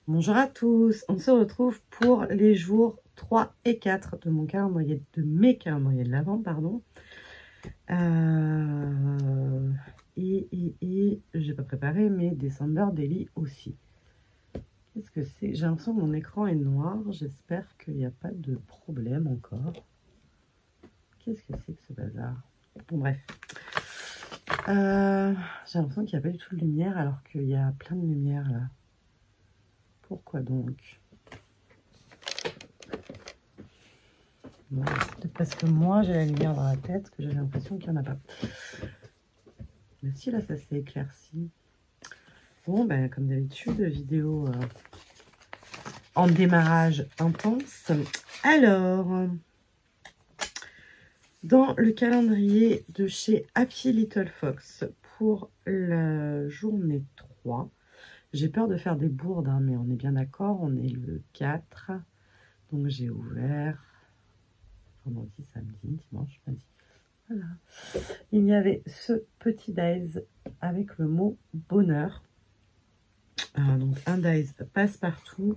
Bonjour à tous, on se retrouve pour les jours 3 et 4 de mon calendrier, de mes calendriers de l'Avent, pardon. Et j'ai pas préparé mes December Daily aussi. Qu'est-ce que c'est? J'ai l'impression que mon écran est noir, j'espère qu'il n'y a pas de problème encore. Qu'est-ce que c'est que ce bazar? Bon bref. J'ai l'impression qu'il n'y a pas du tout de lumière alors qu'il y a plein de lumière là. Pourquoi donc? Bon, c'est peut-être parce que moi j'ai la lumière dans la tête que j'ai l'impression qu'il n'y en a pas. Mais si, là ça s'est éclairci. Bon, ben comme d'habitude, vidéo en démarrage intense. Alors, dans le calendrier de chez Happy Little Fox pour la journée 3, j'ai peur de faire des bourdes, hein, mais on est bien d'accord, on est le 4. Donc j'ai ouvert vendredi, samedi, dimanche, lundi. Voilà. Il y avait ce petit dies avec le mot bonheur. Donc un dies passe-partout.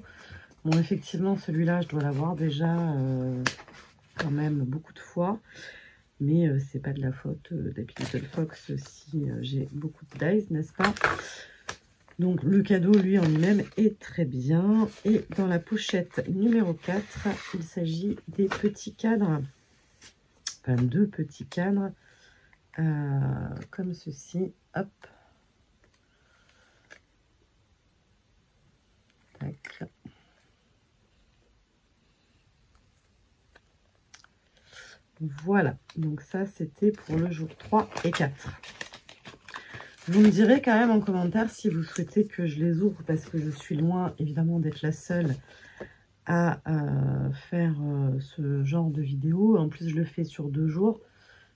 Bon, effectivement, celui-là, je dois l'avoir déjà quand même beaucoup de fois. Mais c'est pas de la faute d'Happy Little Fox si j'ai beaucoup de dies, n'est-ce pas? Donc le cadeau, lui, en lui-même, est très bien. Et dans la pochette numéro 4, il s'agit des petits cadres. Enfin, 2 petits cadres. Comme ceci. Hop. Tac. Voilà. Donc ça, c'était pour le jour 3 et 4. Vous me direz quand même en commentaire si vous souhaitez que je les ouvre parce que je suis loin évidemment d'être la seule à faire ce genre de vidéo. En plus, je le fais sur 2 jours.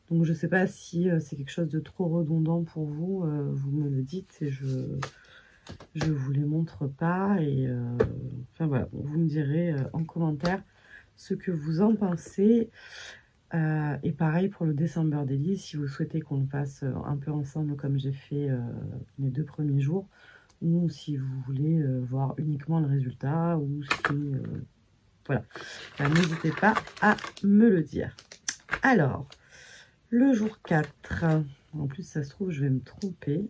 Donc, je ne sais pas si c'est quelque chose de trop redondant pour vous. Vous me le dites et je vous les montre pas. Et enfin, voilà, vous me direz en commentaire ce que vous en pensez. Et pareil pour le December Daily, si vous souhaitez qu'on le fasse un peu ensemble comme j'ai fait les 2 premiers jours, ou si vous voulez voir uniquement le résultat, ou si... voilà, n'hésitez pas à me le dire. Alors, le jour 4, en plus ça se trouve je vais me tromper,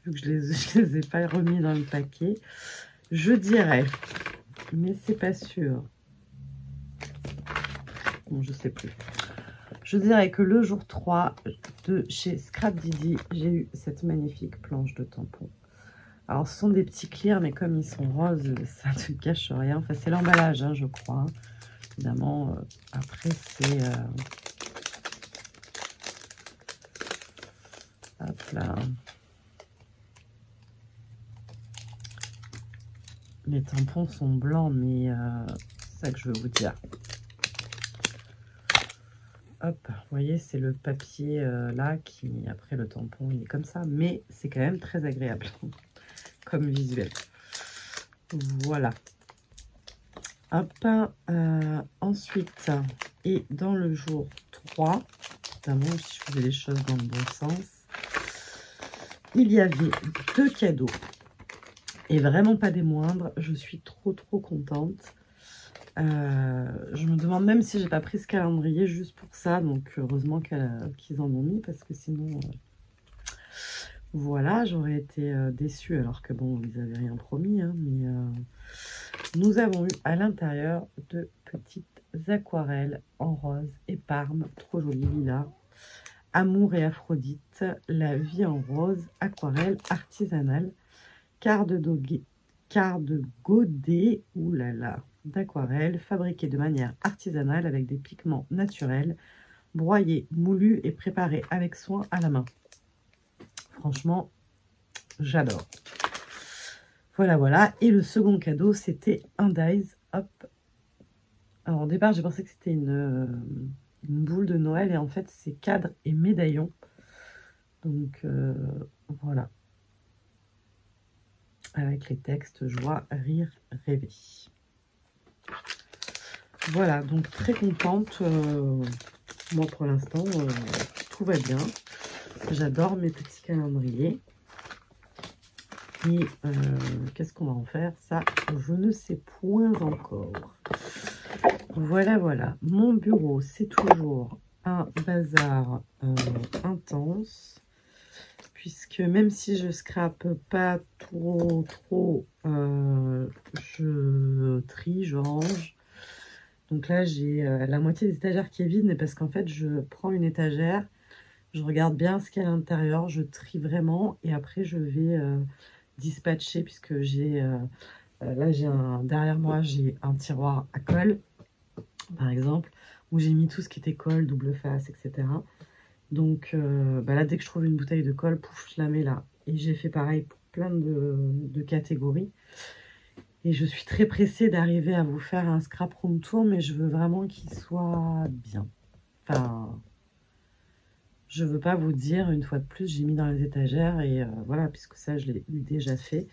vu que je les ai pas remis dans le paquet, je dirais, mais c'est pas sûr. Bon, je sais plus. Je dirais que le jour 3 de chez Scrap Didi, j'ai eu cette magnifique planche de tampons. Alors, ce sont des petits clears, mais comme ils sont roses, ça ne cache rien. Enfin, c'est l'emballage, hein, je crois. Évidemment, après, c'est... hop là. Les tampons sont blancs, mais c'est ça que je veux vous dire. Hop, vous voyez, c'est le papier là qui, après le tampon, il est comme ça. Mais c'est quand même très agréable comme visuel. Voilà. Hop, ensuite, et dans le jour 3, notamment si je faisais les choses dans le bon sens, il y avait 2 cadeaux. Et vraiment pas des moindres. Je suis trop contente. Je me demande même si j'ai pas pris ce calendrier juste pour ça. Donc heureusement qu'ils en ont mis parce que sinon... voilà, j'aurais été déçue alors que bon, ils n'avaient rien promis. Hein, mais nous avons eu à l'intérieur de petites aquarelles en rose et parme. Trop jolies, lilas. Amour et Aphrodite, la vie en rose, aquarelle artisanale. Quart de godet, oulala, d'aquarelle, fabriquée de manière artisanale avec des pigments naturels, broyés, moulus et préparés avec soin à la main. Franchement, j'adore. Voilà. Et le second cadeau, c'était un dies. Hop. Alors au départ, j'ai pensé que c'était une boule de Noël et en fait, c'est cadre et médaillon. Donc voilà. Avec les textes joie, rire, rêver. Voilà, donc très contente. Moi, pour l'instant, tout va bien. J'adore mes petits calendriers. Et qu'est-ce qu'on va en faire? Ça, je ne sais point encore. Voilà, voilà. Mon bureau, c'est toujours un bazar intense. Puisque même si je scrape pas trop, je trie, je range. Donc là, j'ai la moitié des étagères qui est vide, mais parce qu'en fait, je prends une étagère, je regarde bien ce qu'il y a à l'intérieur, je trie vraiment, et après, je vais dispatcher, puisque j'ai là, derrière moi, j'ai un tiroir à colle, par exemple, où j'ai mis tout ce qui était colle, double face, etc. Donc là, dès que je trouve une bouteille de colle, pouf, je la mets là. Et j'ai fait pareil pour plein de catégories. Et je suis très pressée d'arriver à vous faire un scrap room tour, mais je veux vraiment qu'il soit bien. Enfin, je veux pas vous dire, une fois de plus, j'ai mis dans les étagères et voilà, puisque ça, je l'ai déjà fait.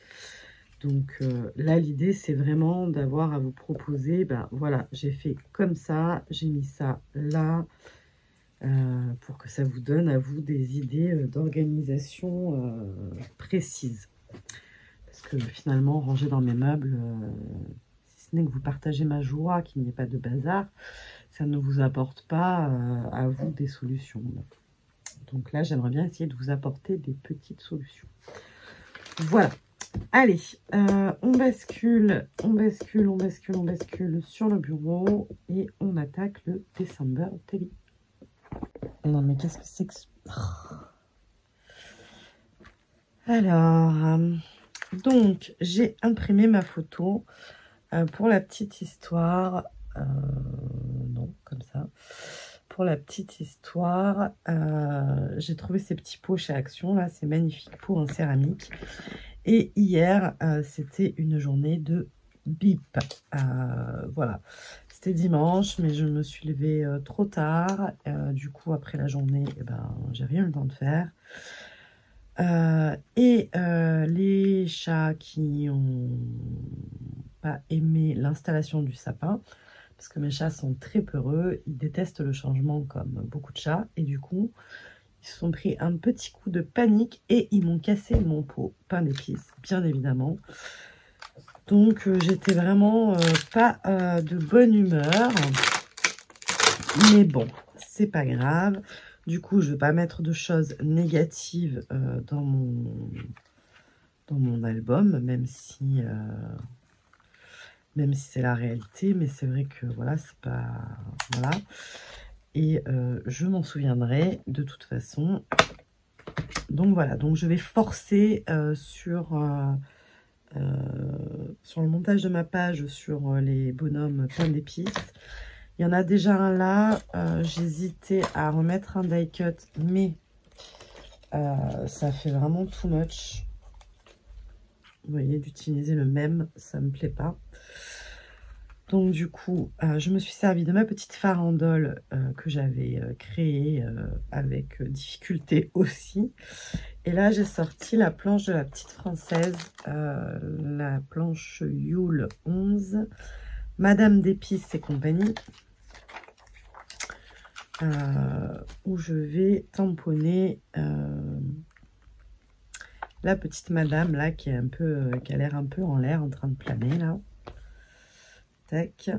Donc là, l'idée, c'est vraiment d'avoir à vous proposer, ben voilà, j'ai fait comme ça, j'ai mis ça là, pour que ça vous donne à vous des idées d'organisation précises. Parce que finalement, ranger dans mes meubles, si ce n'est que vous partagez ma joie, qu'il n'y ait pas de bazar, ça ne vous apporte pas à vous des solutions. Donc là, j'aimerais bien essayer de vous apporter des petites solutions. Voilà. Allez, on bascule sur le bureau et on attaque le December Télé. Non, mais qu'est-ce que c'est que... Alors, donc, j'ai imprimé ma photo pour la petite histoire. Non, comme ça. Pour la petite histoire, j'ai trouvé ces petits pots chez Action. Là, c'est magnifique, pot en céramique. Et hier, c'était une journée de bip. Voilà. C'était dimanche, mais je me suis levée trop tard. Du coup, après la journée, eh ben, j'ai rien eu le temps de faire. Les chats qui n'ont pas aimé l'installation du sapin, parce que mes chats sont très peureux, ils détestent le changement comme beaucoup de chats, et du coup, ils se sont pris un petit coup de panique et ils m'ont cassé mon pot pain d'épices, bien évidemment. Donc, j'étais vraiment pas de bonne humeur. Mais bon, c'est pas grave. Du coup, je ne vais pas mettre de choses négatives dans mon album, même si c'est la réalité. Mais c'est vrai que voilà, c'est pas... Voilà. Et je m'en souviendrai de toute façon. Donc voilà, donc je vais forcer sur le montage de ma page sur les bonhommes pain d'épices. Il y en a déjà un là, j'hésitais à remettre un die cut, mais ça fait vraiment too much. Vous voyez, d'utiliser le même, ça me plaît pas. Donc du coup, je me suis servi de ma petite farandole que j'avais créée avec difficulté aussi. Et là, j'ai sorti la planche de la petite française, la planche Yule 11, Madame d'épices et compagnie, où je vais tamponner la petite madame là qui est un peu, qui a l'air un peu en l'air, en train de planer là. Tac.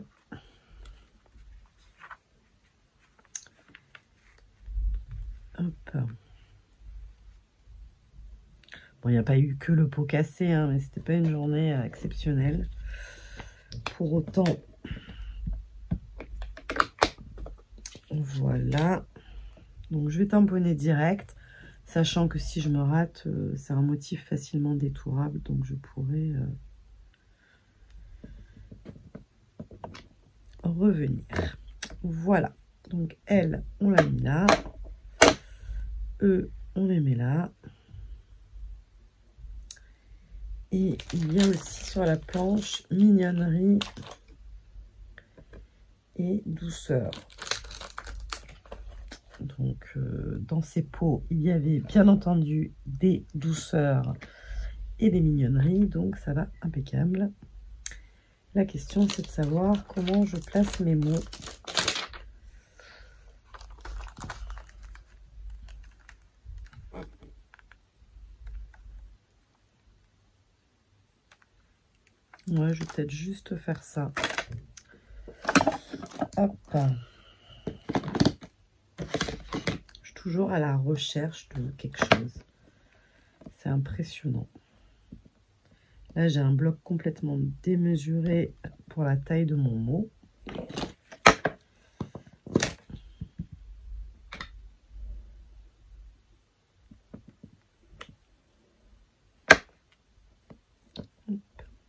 Hop. Bon, il n'y a pas eu que le pot cassé, hein, mais c'était pas une journée exceptionnelle. Pour autant, voilà. Donc, je vais tamponner direct, sachant que si je me rate, c'est un motif facilement détourable, donc je pourrais revenir. Voilà. Donc, elle, on l'a mis là. Eux, on les met là. Et il y a aussi sur la planche mignonnerie et douceur. Donc, dans ces pots, il y avait bien entendu des douceurs et des mignonneries. Donc, ça va impeccable. La question, c'est de savoir comment je place mes mots. Ouais, je vais peut-être juste faire ça. Hop. Je suis toujours à la recherche de quelque chose. C'est impressionnant. Là, j'ai un bloc complètement démesuré pour la taille de mon mot.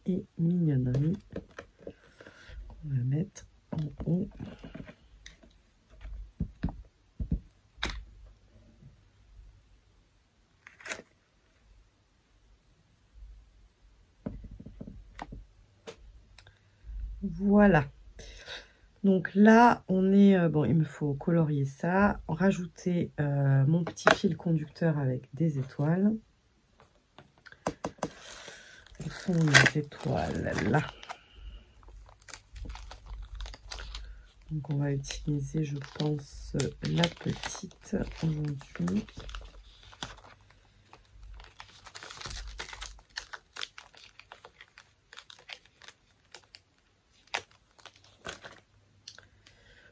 Et mignonnerie qu'on va mettre en haut. Voilà. Donc là, on est... bon, il me faut colorier ça. Rajouter mon petit fil conducteur avec des étoiles. Où sont les étoiles? Là. Donc on va utiliser, je pense, la petite aujourd'hui.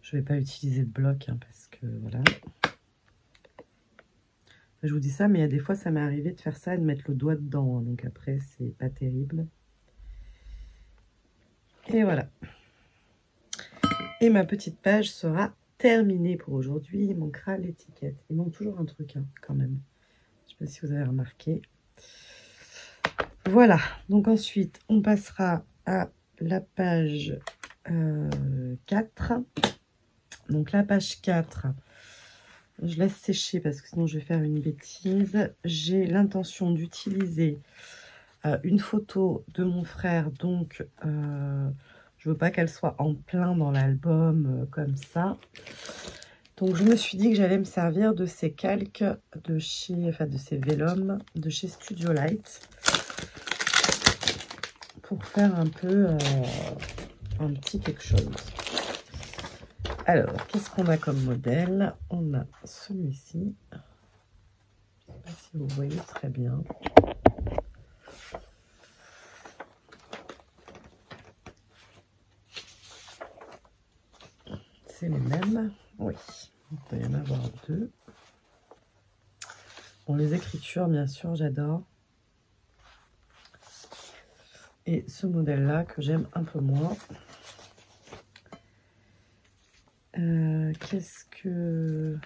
Je vais pas utiliser de bloc hein, parce que voilà. Je vous dis ça, mais il y a des fois, ça m'est arrivé de faire ça et de mettre le doigt dedans. Hein, donc après, c'est pas terrible. Et voilà. Et ma petite page sera terminée pour aujourd'hui. Il manquera l'étiquette. Il manque toujours un truc hein, quand même. Je sais pas si vous avez remarqué. Voilà. Donc ensuite, on passera à la page 4. Donc la page 4, je laisse sécher parce que sinon je vais faire une bêtise. J'ai l'intention d'utiliser une photo de mon frère, donc je veux pas qu'elle soit en plein dans l'album comme ça. Donc je me suis dit que j'allais me servir de ces calques de chez, enfin de ces vélums de chez Studio Light pour faire un peu un petit quelque chose. Alors, qu'est-ce qu'on a comme modèle? On a celui-ci. Je ne sais pas si vous voyez très bien. C'est les mêmes. Oui, il peut y en avoir deux. Bon, les écritures, bien sûr, j'adore. Et ce modèle-là, que j'aime un peu moins. Qu'est-ce que...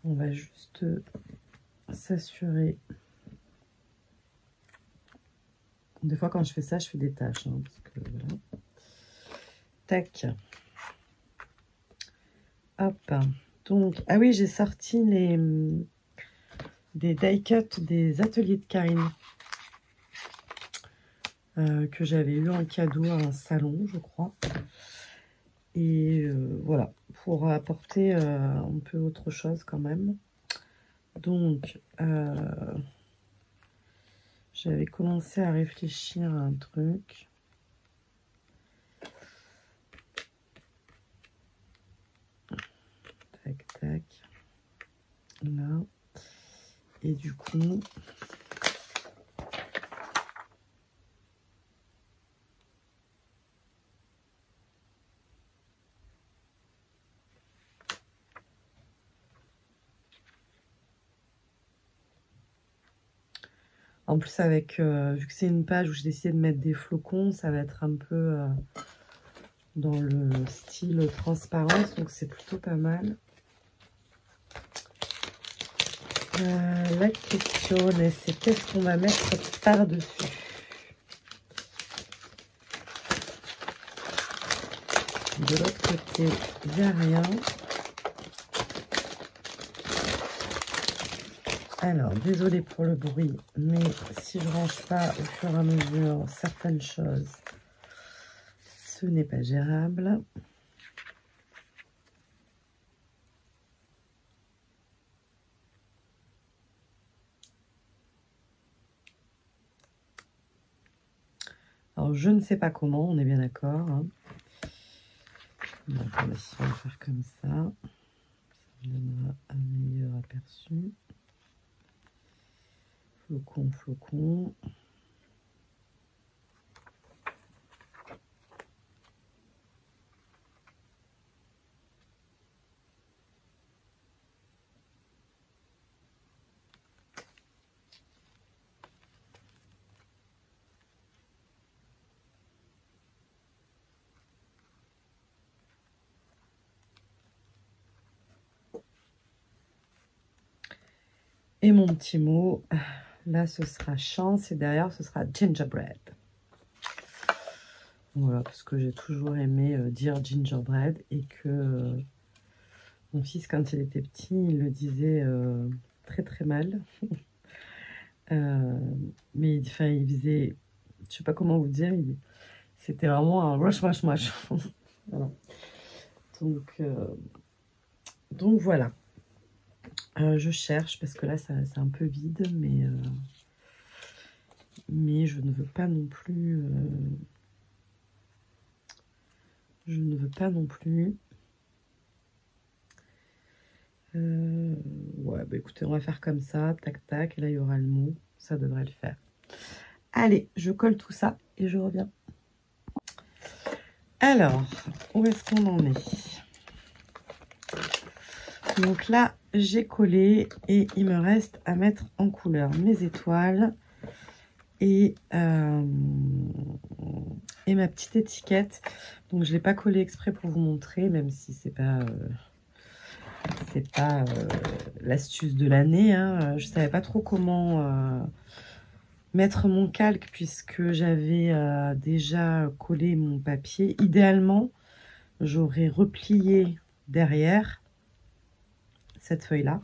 On va juste s'assurer. Des fois, quand je fais ça, je fais des tâches. Hein, parce que, voilà. Tac. Hop. Donc, ah oui, j'ai sorti des die cuts des ateliers de Karine. Que j'avais eu en cadeau à un salon, je crois. Et voilà, pour apporter un peu autre chose quand même. Donc, j'avais commencé à réfléchir à un truc. Tac, tac. Là. Et du coup... En plus, avec vu que c'est une page où j'ai décidé de mettre des flocons, ça va être un peu dans le style transparence, donc c'est plutôt pas mal. La question, c'est qu'est-ce qu'on va mettre par-dessus? De l'autre côté, il n'y a rien. Alors, désolée pour le bruit, mais si je range pas au fur et à mesure certaines choses, ce n'est pas gérable. Alors, je ne sais pas comment, on est bien d'accord. Hein. Donc, on va faire comme ça. Ça me donnera un meilleur aperçu. Flocon, flocon. Et mon petit mot, là, ce sera chance et derrière, ce sera gingerbread. Voilà, parce que j'ai toujours aimé dire gingerbread et que mon fils, quand il était petit, il le disait très très mal. Mais il faisait, je sais pas comment vous dire, c'était vraiment un rush. Voilà. Donc voilà. Je cherche parce que là, c'est un peu vide, mais je ne veux pas non plus. Je ne veux pas non plus. Ouais, bah écoutez, on va faire comme ça, tac tac, et là il y aura le mot, ça devrait le faire. Allez, je colle tout ça et je reviens. Alors, où est-ce qu'on en est? Donc là, j'ai collé et il me reste à mettre en couleur mes étoiles et ma petite étiquette. Donc je ne l'ai pas collé exprès pour vous montrer, même si c'est pas l'astuce de l'année. Hein. Je ne savais pas trop comment mettre mon calque puisque j'avais déjà collé mon papier. Idéalement, j'aurais replié derrière cette feuille-là,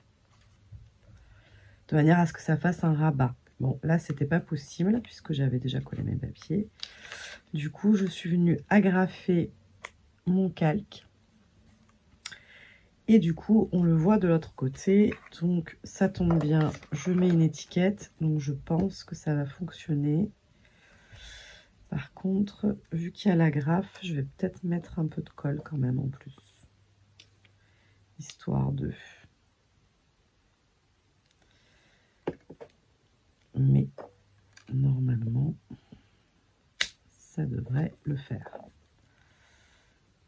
de manière à ce que ça fasse un rabat. Bon, là, c'était pas possible puisque j'avais déjà collé mes papiers. Du coup, je suis venue agrafer mon calque. Et du coup, on le voit de l'autre côté. Donc, ça tombe bien, je mets une étiquette. Donc, je pense que ça va fonctionner. Par contre, vu qu'il y a l'agrafe, je vais peut-être mettre un peu de colle quand même en plus. Histoire de... Mais normalement, ça devrait le faire.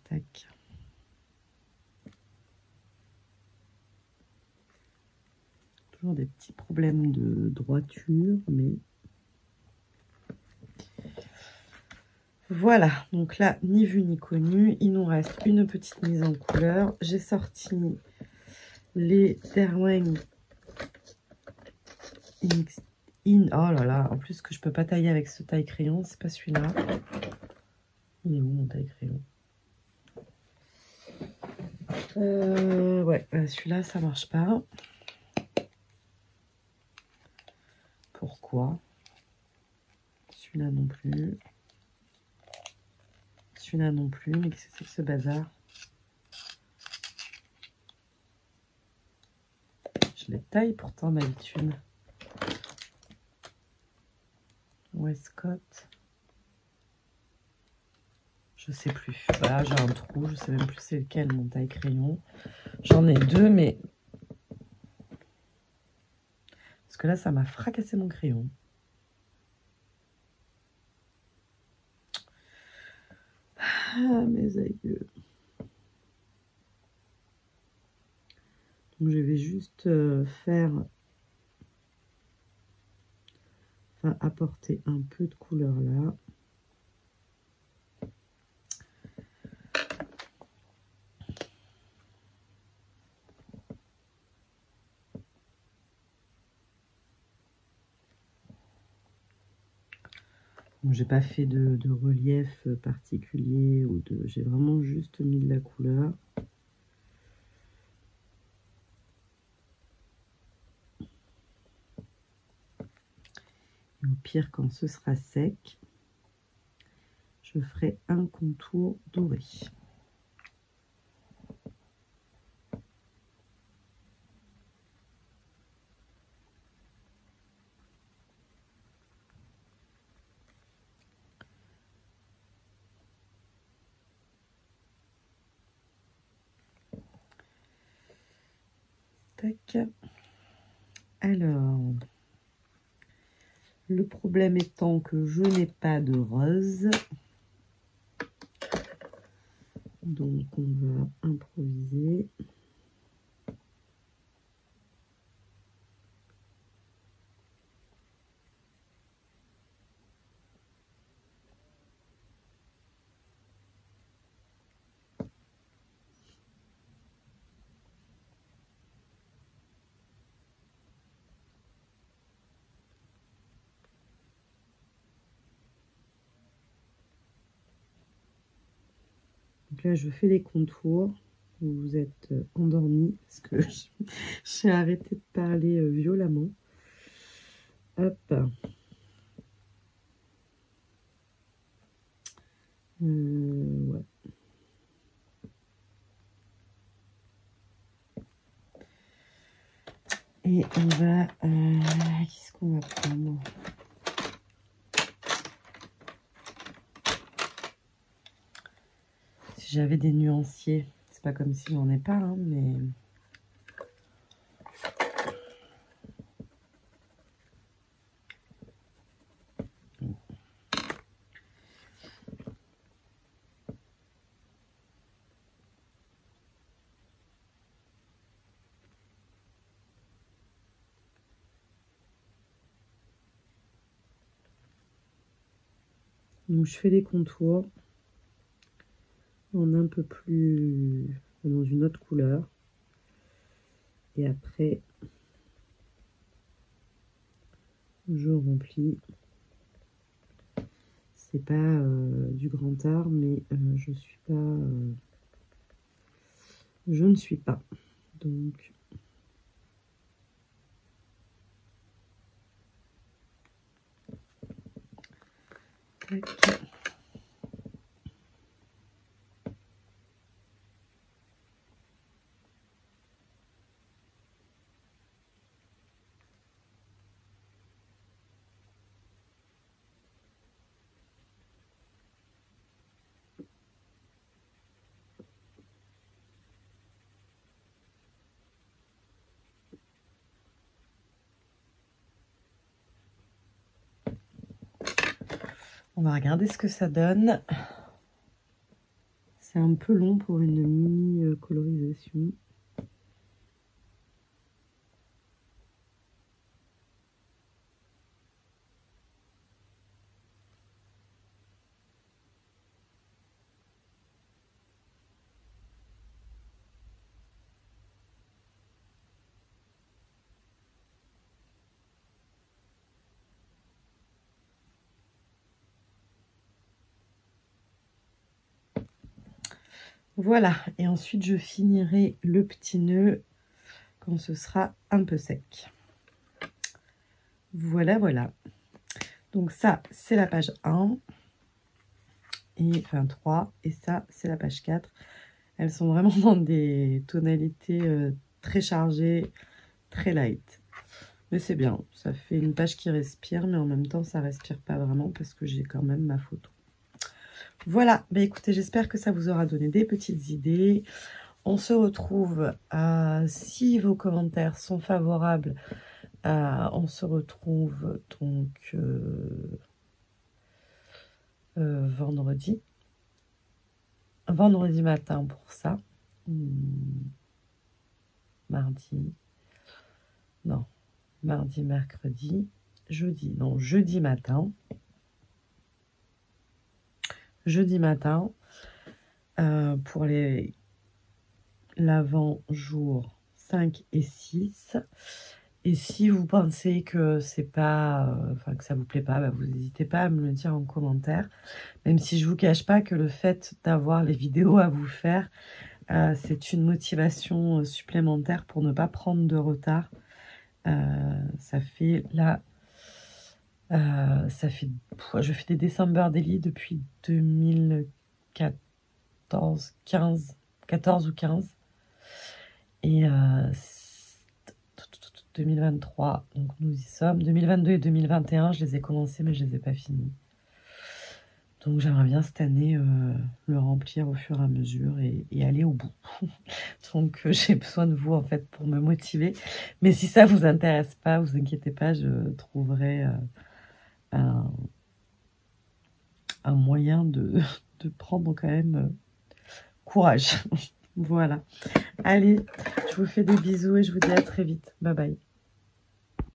Tac. Toujours des petits problèmes de droiture, mais... Voilà, donc là, ni vu ni connu, il nous reste une petite mise en couleur. J'ai sorti les Derwent In. Oh là là, en plus que je peux pas tailler avec ce taille crayon, c'est pas celui-là. Il est où mon taille crayon? Ouais, celui-là, ça marche pas. Pourquoi? Celui-là non plus. Celui-là non plus, mais qu'est-ce que c'est que ce bazar? Je les taille pourtant d'habitude. Westcott. Je sais plus. Voilà, j'ai un trou, je sais même plus c'est lequel mon taille crayon. J'en ai deux, mais... Parce que là, ça m'a fracassé mon crayon. Ah, mes aïeux. Donc, je vais juste apporter un peu de couleur là. J'ai pas fait de relief particulier ou de. J'ai vraiment juste mis de la couleur. Et au pire, quand ce sera sec, je ferai un contour doré. Tac. Alors, le problème étant que je n'ai pas de rose. Donc, on va improviser. là, je fais les contours. Vous êtes endormis parce que j'ai arrêté de parler violemment. Hop. Ouais. Et on va... qu'est-ce qu'on va prendre? Si j'avais des nuanciers, c'est pas comme si j'en ai pas, hein, mais... Donc je fais les contours en un peu plus, dans une autre couleur. Et après, je remplis. C'est pas du grand art, mais je suis pas, je ne suis pas. Donc tac. On va regarder ce que ça donne. C'est un peu long pour une mini colorisation. Voilà, et ensuite je finirai le petit nœud quand ce sera un peu sec. Voilà, voilà. Donc ça, c'est la page 1, et, enfin 3, et ça, c'est la page 4. Elles sont vraiment dans des tonalités très chargées, très light. Mais c'est bien, ça fait une page qui respire, mais en même temps, ça respire pas vraiment parce que j'ai quand même ma photo. Voilà, bah écoutez, j'espère que ça vous aura donné des petites idées. On se retrouve, si vos commentaires sont favorables, on se retrouve donc vendredi matin pour ça. Mardi, mercredi, jeudi matin. Jeudi matin, pour l'avant-jour 5 et 6. Et si vous pensez que c'est pas, que ça vous plaît pas, bah, vous n'hésitez pas à me le dire en commentaire. Même si je vous cache pas que le fait d'avoir les vidéos à vous faire, c'est une motivation supplémentaire pour ne pas prendre de retard. Ça fait là, je fais des December Daily depuis 2014, 14 ou 15. Et 2023, donc nous y sommes. 2022 et 2021, je les ai commencés, mais je les ai pas finis. Donc j'aimerais bien cette année le remplir au fur et à mesure et aller au bout. Donc j'ai besoin de vous en fait pour me motiver. Mais si ça vous intéresse pas, vous inquiétez pas, je trouverai un moyen de prendre quand même courage. Voilà. Allez, je vous fais des bisous et je vous dis à très vite. Bye bye.